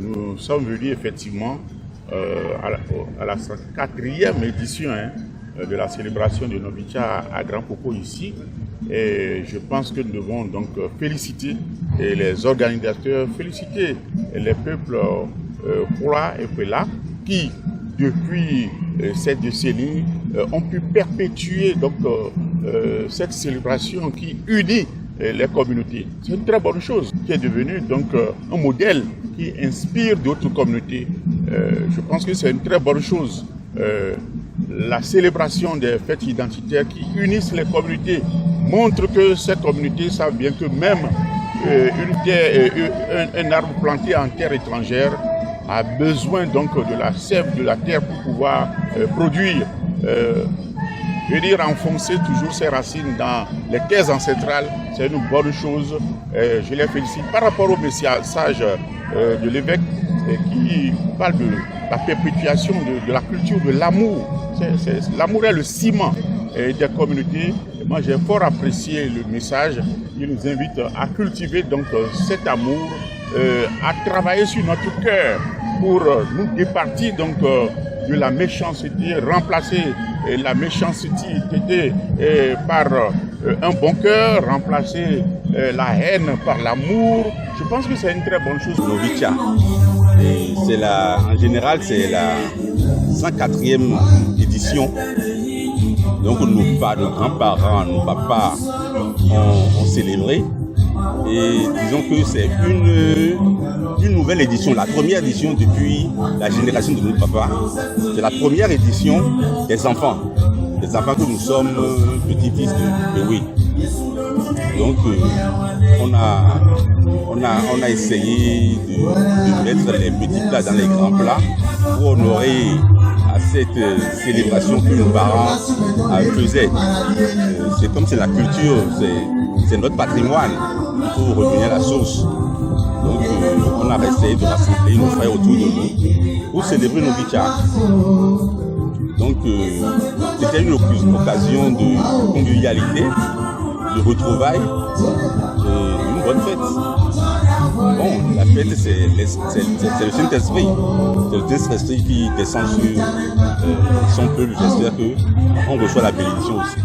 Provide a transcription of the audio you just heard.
Nous sommes venus effectivement à la 4e édition de la célébration de Novicha à Grand Popo ici. Et je pense que nous devons donc féliciter les organisateurs, féliciter les peuples Fula et Fela qui, depuis cette décennie, ont pu perpétuer donc, cette célébration qui unit les communautés. C'est une très bonne chose qui est devenue donc un modèle qui inspire d'autres communautés. Je pense que c'est une très bonne chose. La célébration des fêtes identitaires qui unissent les communautés montre que ces communautés savent bien que même un arbre planté en terre étrangère a besoin donc de la sève de la terre pour pouvoir produire. Venir enfoncer toujours ses racines dans les terres ancestrales, c'est une bonne chose. Je les félicite par rapport au message de l'évêque qui parle de la perpétuation de la culture de l'amour. L'amour est le ciment des communautés. Et moi, j'ai fort apprécié le message. Il nous invite à cultiver donc cet amour, à travailler sur notre cœur pour nous départir donc de la méchanceté, remplacer la méchanceté par un bon cœur, remplacer la haine par l'amour. Je pense que c'est une très bonne chose. Novicha, en général, c'est la 104e édition. Donc nos grands-parents, nos papas ont célébré. Et disons que c'est une nouvelle édition, la première édition depuis la génération de nos papas. C'est la première édition des enfants que nous sommes petits-fils de oui. Donc on a essayé de mettre les petits plats dans les grands plats pour honorer à cette célébration que nos parents faisaient. C'est comme c'est la culture, c'est notre patrimoine. Il faut revenir à la source. Donc on a essayé de rassembler nos frères autour de nous pour célébrer Novicha. Donc c'était une occasion de convivialité, de retrouvailles, une bonne fête. Bon, la fête c'est le Saint-Esprit. C'est le Saint-Esprit qui descend sur son peuple. J'espère qu'on reçoit la bénédiction aussi.